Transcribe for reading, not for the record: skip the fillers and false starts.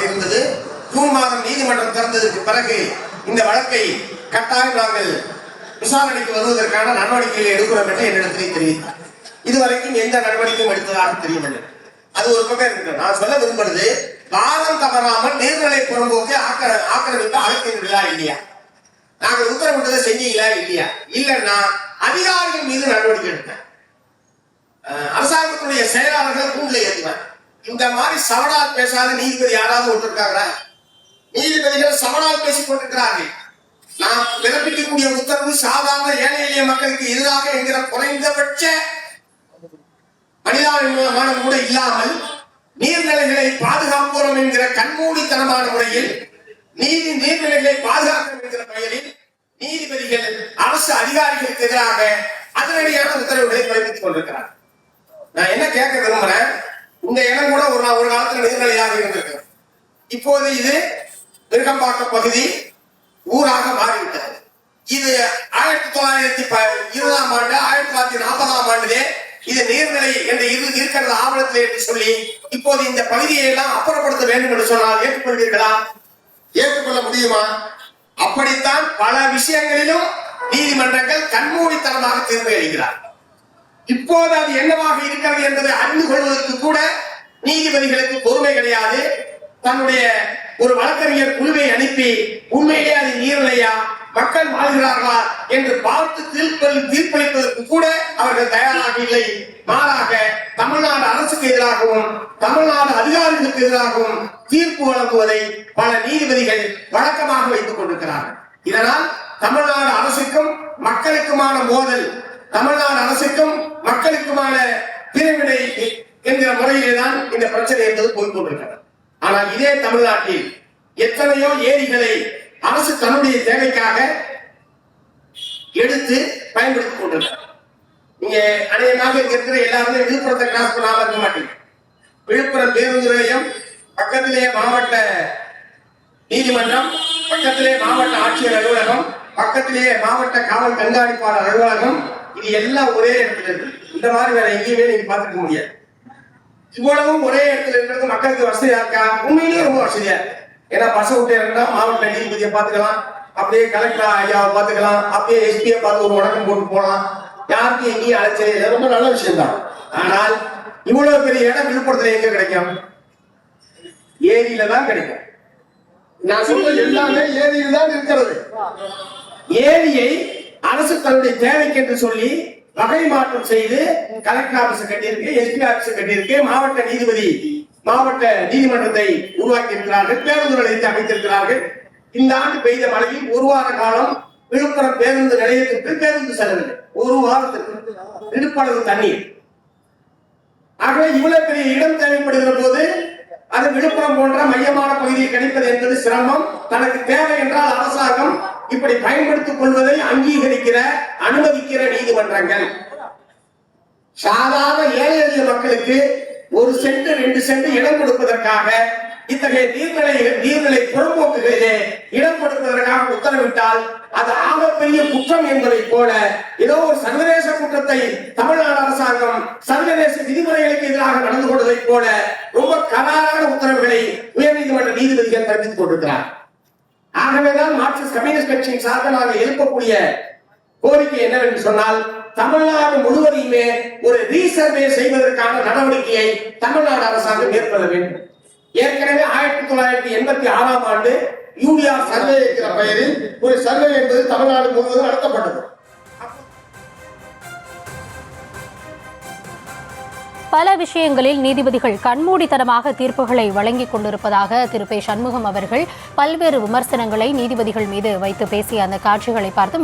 இருந்தது. ஜூன் மாதம் நீதிமன்றம் திறந்ததற்கு பிறகு இந்த வழக்கை கட்டாயம் நாங்கள் விசாரணைக்கு வருவதற்கான நடவடிக்கைகளை எடுக்கிறோம் என்று என்னிடத்திலே தெரிவித்தார். இதுவரைக்கும் எந்த நடவடிக்கையும் எடுத்ததாக தெரியவில்லை. அது ஒரு பக்கம் இருக்கு. நான் சொல்ல விரும்புறது, காலம் தவறாமல் நீர்நிலை புறம்போக்கு ஆக்கிரமிப்பு அகற்றுகிறீர்களா இல்லையா, நாங்கள் உத்தரவிட்டதை செஞ்சீங்களா இல்லையா, இல்லைன்னா அதிகாரிகள் மீது நடவடிக்கை எடுத்தேன். அரசாங்கத்துடைய செயலாளர்கள் கூண்டில் ஏற்றுவேன். இந்த மாதிரி சவடால் பேசாத நீதிபதி யாராவது ஒருத்தருக்காங்களா? நீதிபதிகள் சவடால் பேசிக் கொண்டிருக்கிறார்கள். நாம் பிறப்பிக்கக்கூடிய உத்தரவு சாதாரண ஏழை எளிய மக்களுக்கு எதிராக என்கிற குறைந்தபட்ச மனிதாபிமானம் கூட இல்லாமல் நீர்நிலைகளை பாதுகாப்போம் என்கிற கண்மூடித்தனமான முறையில் நீர்நிலைகளை பாதுகாக்கும் என்கிற பெயரில் நீதிபதிகள் அரசு அதிகாரிகளுக்கு எதிராக அதிரடியான உத்தரவுகளை பிறப்பித்துக் கொண்டிருக்கிறார். நான் என்ன கேட்க விரும்புறேன், இந்த இடம் கூட ஒரு காலத்துல நீர்நிலையாக இருந்திருக்கு. இப்போது இது விருகம்பாக்கம் பகுதி ஊராக மாறிவிட்டது. இது 1920ஆம் ஆண்டு 1940ஆம் ஆண்டிலே இது நீர்நிலை என்று இருக்கிறது ஆவணத்தில் என்று சொல்லி இப்போது இந்த பகுதியை எல்லாம் அப்புறப்படுத்த வேண்டும் என்று சொன்னால் ஏற்றுக்கொள்வீர்களா? ஏற்றுக்கொள்ள முடியுமா? அப்படித்தான் பல விஷயங்களிலும் நீதிமன்றங்கள் கண்மூடித்தனமாக தீர்ப்பு அளிக்கிறார். இப்போது அது என்னவாக இருக்கிறது என்பதை அறிந்து கொள்வதற்கு கூட நீதிபதிகளுக்கு பொறுமை கிடையாது. தன்னுடைய ஒரு வழக்கறிஞர் குழுவை அனுப்பி உண்மையிலே அது நீர்நிலையா, மக்கள் வாழ்கிறார்களா என்று பார்த்து தீர்ப்பளிப்பதற்கு கூட அவர்கள் தயாராக இல்லை. மாறாக தமிழ்நாடு அரசுக்கு எதிராகவும் தமிழ்நாடு அதிகாரிகளுக்கு எதிராகவும் தீர்ப்பு வழங்குவதை பல நீதிபதிகள் வழக்கமாக வைத்துக் கொண்டிருக்கிறார்கள். இதனால் தமிழ்நாடு அரசுக்கும் மக்களுக்குமான மோதல், தமிழ்நாடு அரசுக்கும் மக்களுக்குமான பிரிவினை என்கிற முறையிலேதான் இந்த பிரச்சனை என்பது போய்கொண்டிருக்கிறது. ஆனால் இதே தமிழ்நாட்டில் எத்தனையோ ஏரிகளை அரசு தன்னுடைய தேவைக்காக எடுத்து பயன்படுத்திக் கொண்டிருக்கிறார். நீங்க அநேகமாக இங்க இருக்கிற எல்லாருமே விழுப்புரத்தை கிராஸ் பண்ணாம இருக்க மாட்டீங்க. விழுப்புரம் பேருந்து நிலையம் பக்கத்திலே மாவட்ட நீதிமன்றம், பக்கத்திலே மாவட்ட ஆட்சியர் அலுவலகம், பக்கத்திலே மாவட்ட காவல் கண்காணிப்பாளர் அலுவலகம், இது எல்லாம் ஒரே இடத்துல இருக்கு. இந்த மாதிரி வேற எங்கேயுமே நீங்க பார்த்துக்க முடியாது. இவ்வளவும் ஒரே இடத்துல இருக்கிறது மக்களுக்கு வசதியா இருக்கா? உண்மையிலேயே ரொம்ப வசதியா இருக்கு. ஏன்னா பஸ் விட்டு இருந்தா மாவட்ட நீதிபதியை பார்த்துக்கலாம், அப்படியே கலெக்டர் ஐயாவை பார்த்துக்கலாம், அப்படியே எஸ்பியை பார்த்து ஒரு வணக்கம் போட்டு போகலாம். யாருக்கும் எங்கேயும் அழைச்சது இல்லை. ரொம்ப நல்ல விஷயம் தான். ஆனால் இவ்வளவு பெரிய இடம் விழுப்புரத்துல எங்க கிடைக்கும்? ஏரியில தான் கிடைக்கும். நான் சொல்றது எல்லாமே ஏரியில் தான் இருக்கிறது. ஏரியை அரசு தன்னுடைய தேவைக்கு என்று சொல்லி வகை மாற்றம் செய்து கலெக்டர் ஆபீஸ் கட்டியிருக்கு, எஸ்பி ஆபீஸ் கட்டியிருக்கு, மாவட்ட நீதிபதி மாவட்ட நீதிமன்றத்தை உருவாக்கி இருக்கிறார்கள், பேருந்து நிலையத்தை அமைத்திருக்கிறார்கள். இந்த ஆண்டு பெய்த மழையில் ஒரு வார காலம் விழுப்புரம் பேருந்து நிலையத்திற்கு பேருந்து செல்லவில்லை. ஒரு வாரத்திற்கு இடுப்பளவு தண்ணீர். ஆகவே இவ்வளவு பெரிய இடம் தேவைப்படுகிற போது அது விழுப்புரம் போன்ற மையமான பகுதியை கிடைப்பது என்பது சிரமம். தனக்கு தேவை என்றால் அரசாங்கம் இப்படி பயன்படுத்திக் கொள்வதை அங்கீகரிக்கிற அனுமதிக்கிற நீதிமன்றங்கள் சாதாரண ஏழை எளிய மக்களுக்கு 1 சென்ட் 2 சென்ட் இடம் கொடுப்பதற்காக இத்தகைய நீர்நிலை புறம்போக்குகளிலே இடம் கொடுப்பதற்காக உத்தரவிட்டால் அது ஆகப்பெரிய குற்றம் என்பதை போல ஏதோ ஒரு சர்வதேச குற்றத்தை தமிழ்நாடு அரசாங்கம் சர்வதேச விதிமுறைகளுக்கு எதிராக நடந்து கொண்டதை போல ரொம்ப கராரான உத்தரவுகளை உயர்நீதிமன்ற நீதிபதிகள் தெரிவித்துக் கொண்டிருக்கிறார். ஆகவேதான் மார்க்சிஸ்ட் கம்யூனிஸ்ட் கட்சியின் சார்பாக நாங்கள் எழுப்பக்கூடிய கோரிக்கை என்னவென்று சொன்னால், தமிழ்நாடு முழுவதையுமே ஒரு ரீசர்வே செய்வதற்கான நடவடிக்கையை தமிழ்நாடு அரசாங்கம் மேற்கொள்ள வேண்டும். ஏற்கனவே 1986ஆம் ஆண்டு யூடிஆர் சர்வே என்கிற பெயரில் ஒரு சர்வே என்பது தமிழ்நாடு முழுவதும் நடத்தப்பட்டது. பல விஷயங்களில் நீதிபதிகள் கண்மூடித்தனமாக தீர்ப்புகளை வழங்கிக் கொண்டிருப்பதாக திரு பே. சண்முகம் அவர்கள் பல்வேறு விமர்சனங்களை நீதிபதிகள் மீது வைத்து பேசிய அந்த காட்சிகளை பார்த்து